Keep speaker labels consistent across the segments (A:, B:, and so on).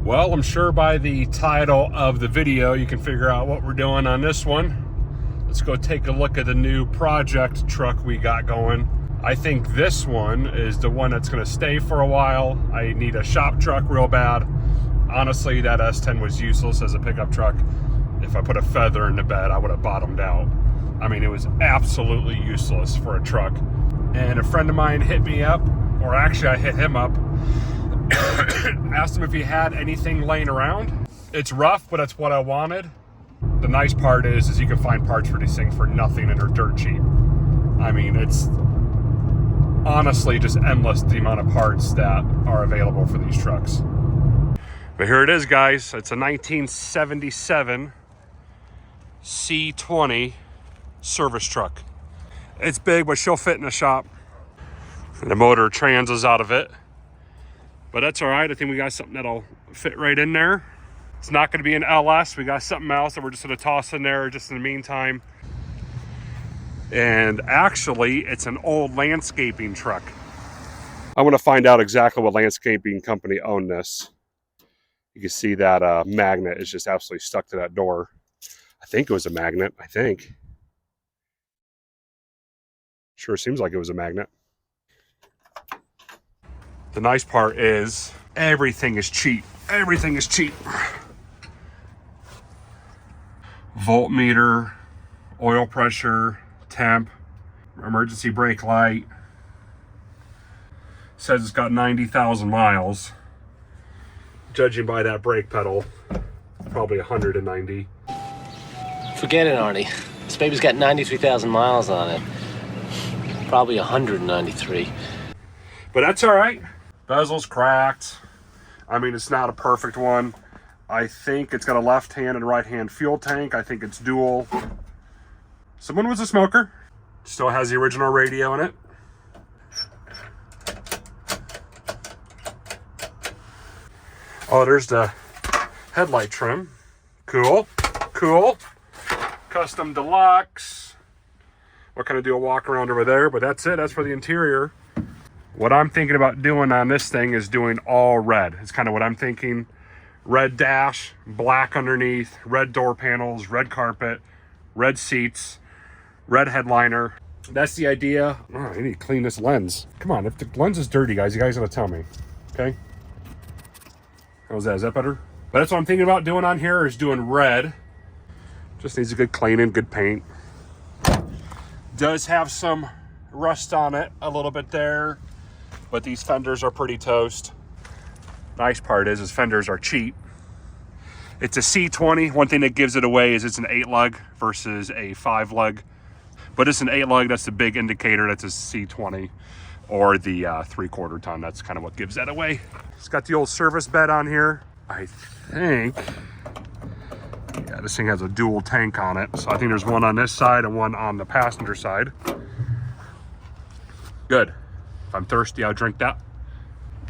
A: Well, I'm sure by the title of the video you can figure out what we're doing on this one. Let's go take a look at the new project truck we got going. I think this one is the one that's going to stay for a while. I need a shop truck real bad. Honestly, that S10 was useless as a pickup truck. If I put a feather in the bed, I would have bottomed out. I mean, it was absolutely useless for a truck. And a friend of mine hit me up, or actually I hit him up, asked him if he had anything laying around. It's rough, but it's what I wanted. The nice part is you can find parts for these things for nothing and they're dirt cheap. I mean, it's honestly just endless the amount of parts that are available for these trucks. But here it is, guys. It's a 1977 C20 service truck. It's big, but she'll fit in the shop. The motor transes out of it. But that's all right. I think we got something that'll fit right in there. It's not going to be an LS. We got something else that we're just going to toss in there just in the meantime. And actually, it's an old landscaping truck. I want to find out exactly what landscaping company owned this. You can see that magnet is just absolutely stuck to that door. I think it was a magnet, I think. Sure seems like it was a magnet. The nice part is everything is cheap. Everything is cheap. Voltmeter, oil pressure, temp, emergency brake light. Says it's got 90,000 miles. Judging by that brake pedal, probably 190.
B: Forget it, Arnie. This baby's got 93,000 miles on it. Probably 193.
A: But that's all right. Bezel's cracked. I mean, it's not a perfect one. I think it's got a left-hand and right-hand fuel tank. I think it's dual. Someone was a smoker. Still has the original radio in it. Oh, there's the headlight trim. Cool, cool. Custom deluxe. We're gonna do a walk around over there, but that's it. That's for the interior. What I'm thinking about doing on this thing is doing all red. It's kind of what I'm thinking. Red dash, black underneath, red door panels, red carpet, red seats, red headliner. That's the idea. Oh, I need to clean this lens. Come on, if the lens is dirty, guys, you guys gotta tell me, okay? How's that? Is that better? But that's what I'm thinking about doing on here is doing red. Just needs a good cleaning, good paint. Does have some rust on it a little bit there, but these fenders are pretty toast. Nice part is fenders are cheap. It's a C20. One thing that gives it away is it's an 8-lug versus a 5-lug. But it's an 8-lug, that's the big indicator that's a C20 or the 3/4 ton. That's kind of what gives that away. It's got the old service bed on here. I think, yeah, this thing has a dual tank on it. So I think there's one on this side and one on the passenger side. Good. If I'm thirsty, I'll drink that.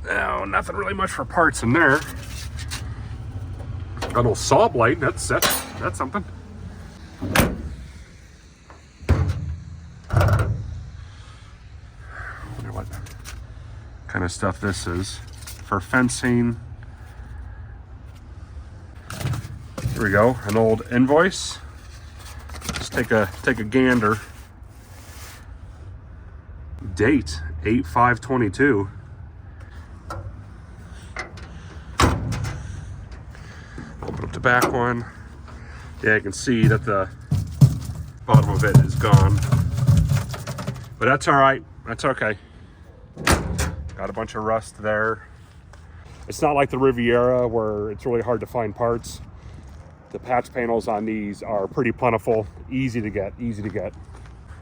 A: No, nothing really much for parts in there. Got a little saw blade. That's something. Wonder what kind of stuff this is for fencing. Here we go. An old invoice. Let's take a gander. Date 8/5/22. Open up the back one. Yeah, I can see that the bottom of it is gone. But that's all right. That's okay. Got a bunch of rust there. It's not like the Riviera where it's really hard to find parts. The patch panels on these are pretty plentiful. Easy to get, easy to get.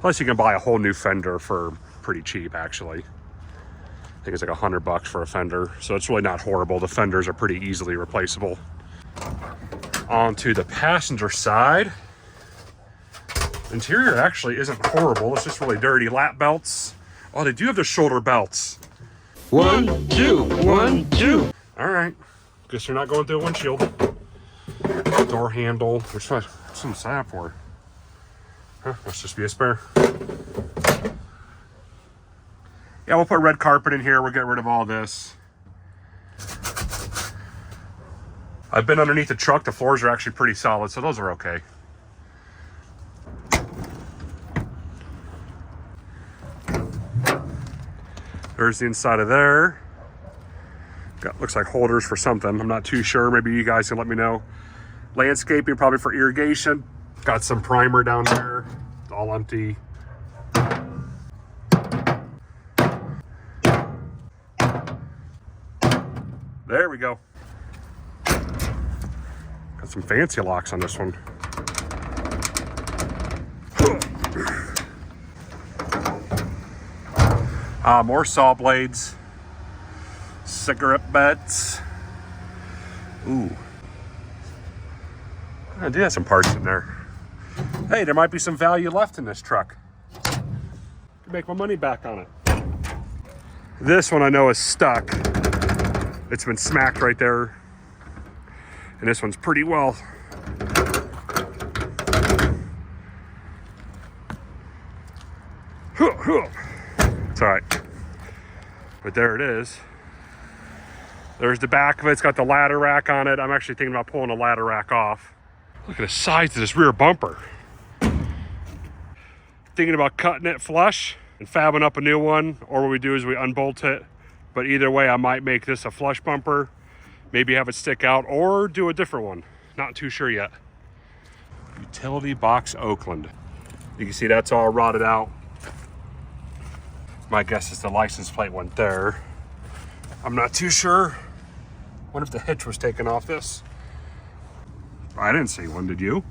A: Plus you can buy a whole new fender for pretty cheap, actually. I think it's like $100 for a fender, so it's really not horrible. The fenders are pretty easily replaceable. Onto the passenger side. Interior actually isn't horrible. It's just really dirty. Lap belts. Oh, they do have the shoulder belts.
B: 1, 2, 1, 2.
A: All right. Guess you're not going through a windshield. Door handle. What's some side for? Huh? Must just be a spare. Yeah, we'll put red carpet in here. We'll get rid of all this. I've been underneath the truck. The floors are actually pretty solid, so those are okay. There's the inside of there. Looks like holders for something. I'm not too sure. Maybe you guys can let me know. Landscaping, probably for irrigation. Got some primer down there. It's all empty. There we go. Got some fancy locks on this one. More saw blades. Cigarette butts. Ooh. I do have some parts in there. Hey, there might be some value left in this truck. Make my money back on it. This one I know is stuck. It's been smacked right there. And this one's pretty well. It's all right. But there it is. There's the back of it. It's got the ladder rack on it. I'm actually thinking about pulling the ladder rack off. Look at the size of this rear bumper. Thinking about cutting it flush and fabbing up a new one, or what we do is we unbolt it. But either way, I might make this a flush bumper, maybe have it stick out, or do a different one. Not too sure yet. Utility box Oakland. You can see that's all rotted out. My guess is the license plate went there. I'm not too sure. What if the hitch was taken off this? I didn't see one, did you?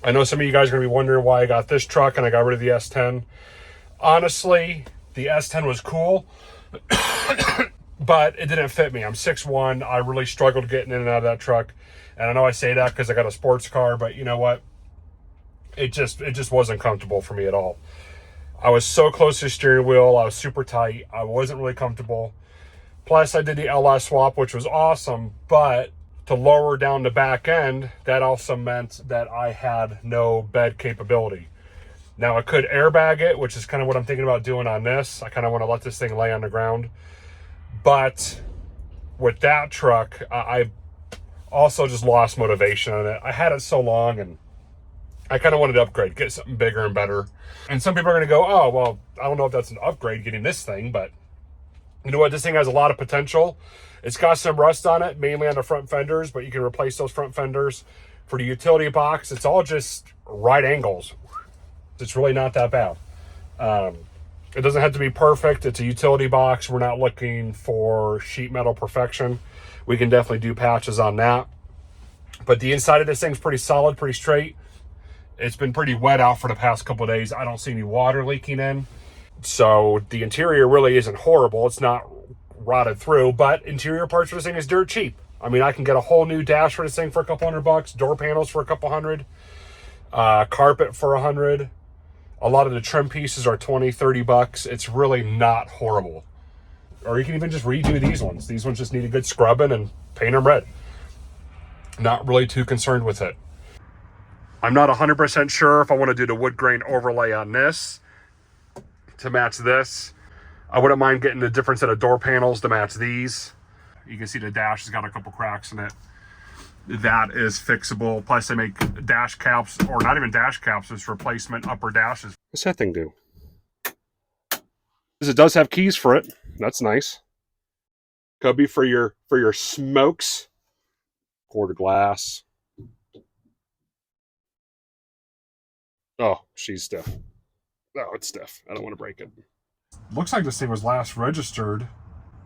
A: I know some of you guys are gonna be wondering why I got this truck and I got rid of the S10. Honestly, the S10 was cool, but it didn't fit me. I'm 6'1". I really struggled getting in and out of that truck. And I know I say that because I got a sports car, but you know what? It just wasn't comfortable for me at all. I was so close to the steering wheel. I was super tight. I wasn't really comfortable. Plus, I did the LS swap, which was awesome, but to lower down the back end, that also meant that I had no bed capability. Now, I could airbag it, which is kind of what I'm thinking about doing on this. I kind of want to let this thing lay on the ground. But with that truck, I also just lost motivation on it. I had it so long, and I kind of wanted to upgrade, get something bigger and better. And some people are going to go, oh, well, I don't know if that's an upgrade getting this thing, but you know what? This thing has a lot of potential. It's got some rust on it, mainly on the front fenders, but you can replace those front fenders. For the utility box, it's all just right angles. It's really not that bad. It doesn't have to be perfect. It's a utility box. We're not looking for sheet metal perfection. We can definitely do patches on that. But the inside of this thing's pretty solid, pretty straight. It's been pretty wet out for the past couple of days. I don't see any water leaking in. So the interior really isn't horrible. It's not rotted through, but interior parts for this thing is dirt cheap. I mean, I can get a whole new dash for this thing for a couple $100, door panels for a couple $100, carpet for $100. A lot of the trim pieces are $20-$30. It's really not horrible. Or you can even just redo these ones. These ones just need a good scrubbing and paint them red. Not really too concerned with it. I'm not 100% sure if I want to do the wood grain overlay on this to match this. I wouldn't mind getting a different set of door panels to match these. You can see the dash has got a couple cracks in it. That is fixable. Plus they make dash caps, or not even dash caps, it's replacement upper dashes. What's that thing do? Because it does have keys for it. That's nice. Could be for your smokes. Quarter glass. Oh, she's stiff. Oh, it's stiff. I don't want to break it. Looks like this thing was last registered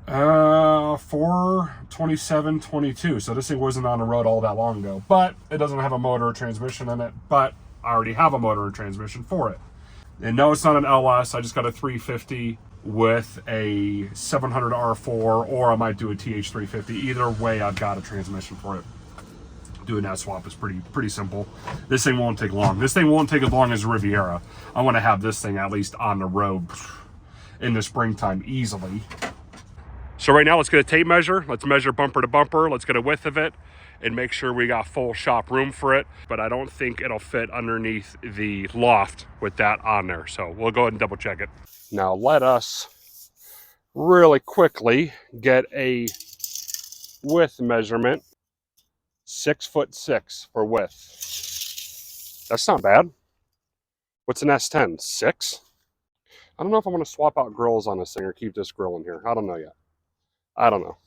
A: 4/27/22. So this thing wasn't on the road all that long ago. But it doesn't have a motor or transmission in it. But I already have a motor and transmission for it. And no, it's not an LS. I just got a 350 with a 700 R4, or I might do a TH350. Either way, I've got a transmission for it. Doing that swap is pretty simple. This thing won't take long. This thing won't take as long as Riviera. I want to have this thing at least on the road in the springtime easily. So right now, let's get a tape measure. Let's measure bumper to bumper. Let's get a width of it and make sure we got full shop room for it. But I don't think it'll fit underneath the loft with that on there. So we'll go ahead and double check it. Now let us really quickly get a width measurement. 6'6" for width. That's not bad. What's an S10? 6? I don't know if I'm going to swap out grills on this thing or keep this grill in here. I don't know yet. I don't know.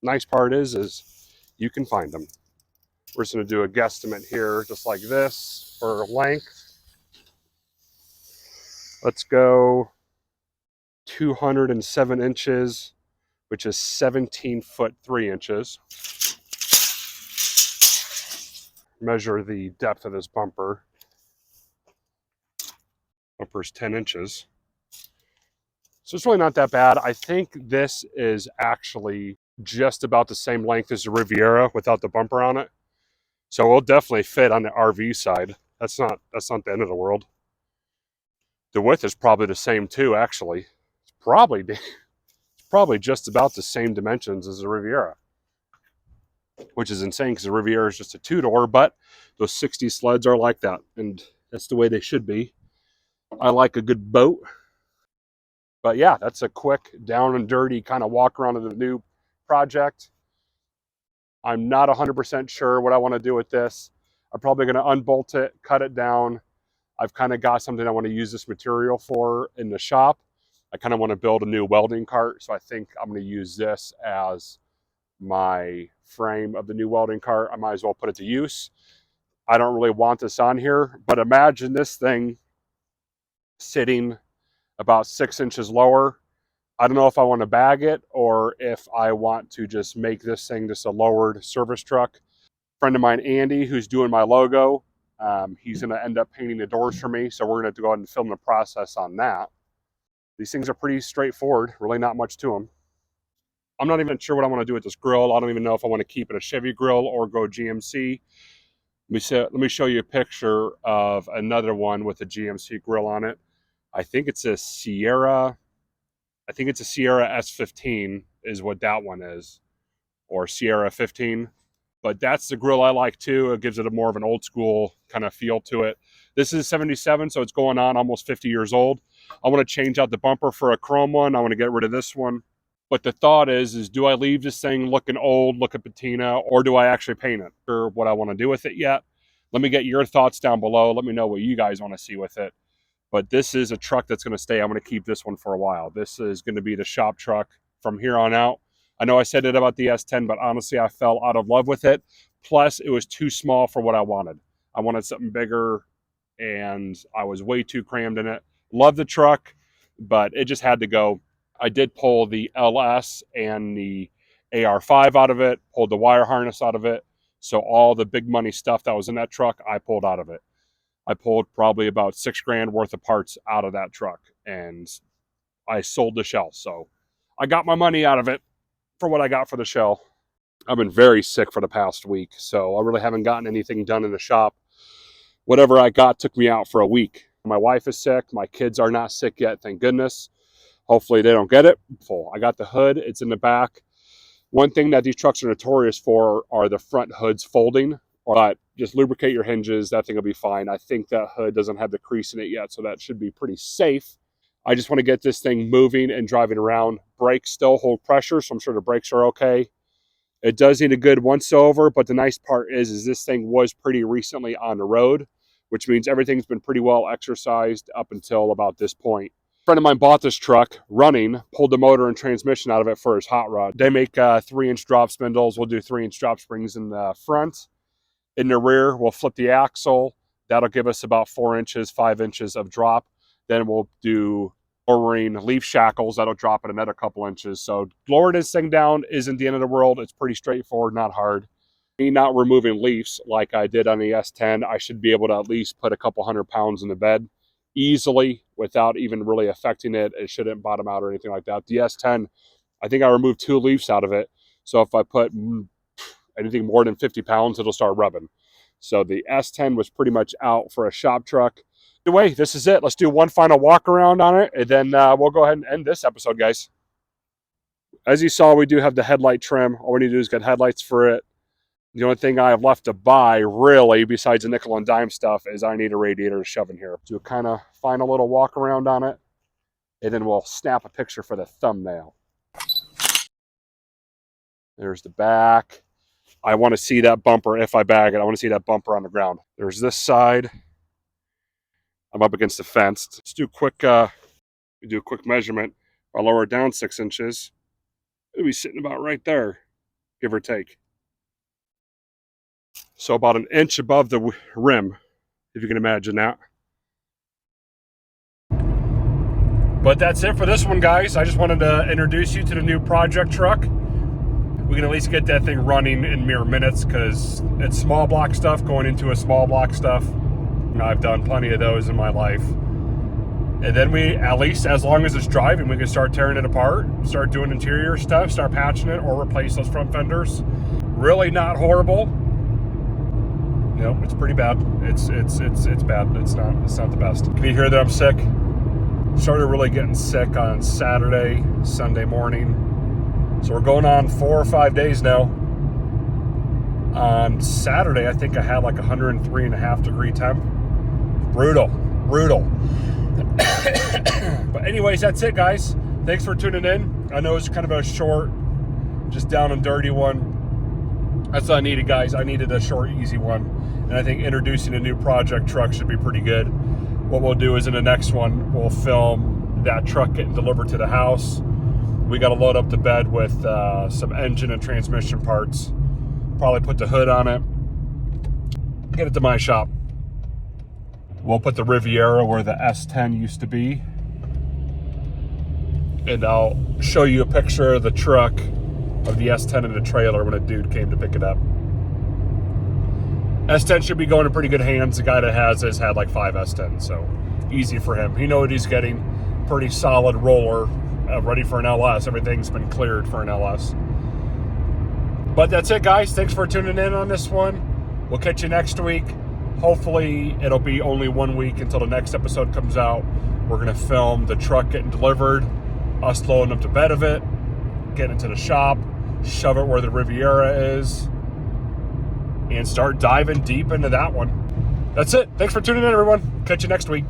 A: Nice part is you can find them. We're just going to do a guesstimate here, just like this, for length. Let's go 207 inches, which is 17 foot 3 inches. Measure the depth of this bumper. Bumper's 10 inches. So it's really not that bad. I think this is actually just about the same length as the Riviera without the bumper on it. So it'll definitely fit on the RV side. That's not the end of the world. The width is probably the same too, actually. It's probably just about the same dimensions as the Riviera, which is insane because the Riviera is just a two-door, but those 60 sleds are like that, and that's the way they should be. I like a good boat. But yeah, that's a quick down and dirty kind of walk around of the new project. I'm not 100% sure what I want to do with this. I'm probably going to unbolt it, cut it down. I've kind of got something I want to use this material for in the shop. I kind of want to build a new welding cart, so I think I'm going to use this as my frame of the new welding cart. I might as well put it to use. I don't really want this on here, but imagine this thing sitting about 6 inches lower. I don't know if I want to bag it or if I want to just make this thing just a lowered service truck. Friend of mine, Andy, who's doing my logo, he's going to end up painting the doors for me, so we're going to have to go ahead and film the process on that. These things are pretty straightforward, really not much to them. I'm not even sure what I want to do with this grill. I don't even know if I want to keep it a Chevy grill or go GMC. Let me show you a picture of another one with a GMC grill on it. I think it's a Sierra S15 is what that one is, or Sierra 15. But that's the grill I like too. It gives it a more of an old school kind of feel to it. This is 77, so it's going on almost 50 years old. I want to change out the bumper for a chrome one. I want to get rid of this one. But the thought is do I leave this thing looking old, looking patina, or do I actually paint it? Or what I want to do with it yet. Let me get your thoughts down below. Let me know what you guys want to see with it. But this is a truck that's going to stay. I'm going to keep this one for a while. This is going to be the shop truck from here on out. I know I said it about the S10, but honestly, I fell out of love with it. Plus, it was too small for what I wanted. I wanted something bigger, and I was way too crammed in it. Love the truck, but it just had to go. I did pull the LS and the AR5 out of it, pulled the wire harness out of it. So all the big money stuff that was in that truck, I pulled out of it. I pulled probably about $6,000 worth of parts out of that truck, and I sold the shell. So I got my money out of it for what I got for the shell. I've been very sick for the past week, so I really haven't gotten anything done in the shop. Whatever I got took me out for a week. My wife is sick. My kids are not sick yet, thank goodness. Hopefully they don't get it. I got the hood. It's in the back. One thing that these trucks are notorious for are the front hoods folding. But just lubricate your hinges. That thing will be fine. I think that hood doesn't have the crease in it yet, so that should be pretty safe. I just want to get this thing moving and driving around. Brakes still hold pressure, so I'm sure the brakes are okay. It does need a good once over, but the nice part is this thing was pretty recently on the road, which means everything's been pretty well exercised up until about this point. A friend of mine bought this truck running, pulled the motor and transmission out of it for his hot rod. They make 3-inch drop spindles. We'll do 3-inch drop springs in the front. In the rear, we'll flip the axle. That'll give us about 4 inches, 5 inches of drop. Then we'll do lowering leaf shackles. That'll drop it another couple inches. So lowering this thing down isn't the end of the world. It's pretty straightforward, not hard. Me not removing leaves like I did on the S10, I should be able to at least put a couple 100 pounds in the bed easily without even really affecting it. It shouldn't bottom out or anything like that. The S10, I think I removed 2 leaves out of it. So if I put anything more than 50 pounds, it'll start rubbing. So the S10 was pretty much out for a shop truck. Anyway, this is it. Let's do one final walk around on it, and then we'll go ahead and end this episode, guys. As you saw, we do have the headlight trim. All we need to do is get headlights for it. The only thing I have left to buy, really, besides the nickel and dime stuff, is I need a radiator to shove in here. Do a kind of final little walk around on it, and then we'll snap a picture for the thumbnail. There's the back. I want to see that bumper. If I bag it, I want to see that bumper on the ground. There's this side. I'm up against the fence. Let's do a quick measurement. If I lower it down 6 inches, it'll be sitting about right there, give or take. So about an inch above the rim, if you can imagine that. But that's it for this one, guys. I just wanted to introduce you to the new project truck. We can at least get that thing running in mere minutes because it's small block stuff going into a small block stuff. I've done plenty of those in my life. And then we, at least as long as it's driving, we can start tearing it apart, start doing interior stuff, start patching it or replace those front fenders. Really not horrible. No, it's pretty bad. It's bad. It's not the best. Can you hear that I'm sick? Started really getting sick on Saturday, Sunday morning. So we're going on 4 or 5 days now. On Saturday, I think I had like 103.5 degree temp. Brutal. But anyways, that's it, guys. Thanks for tuning in. I know it's kind of a short, just down and dirty one. That's what I needed, guys. I needed a short, easy one. And I think introducing a new project truck should be pretty good. What we'll do is in the next one, we'll film that truck getting delivered to the house. We got to load up the bed with some engine and transmission parts. Probably put the hood on it. Get it to my shop. We'll put the Riviera where the S10 used to be. And I'll show you a picture of the truck of the S10 in the trailer when a dude came to pick it up. S10 should be going in pretty good hands. The guy that has this had like 5 S10s, so easy for him. He knows what he's getting. Pretty solid roller, ready for an LS. Everything's been cleared for an LS. But that's it, guys. Thanks for tuning in on this one. We'll catch you next week. Hopefully, it'll be only 1 week until the next episode comes out. We're going to film the truck getting delivered, us loading up the bed of it, getting it to the shop, shove it where the Riviera is, and start diving deep into that one. That's it. Thanks for tuning in, everyone. Catch you next week.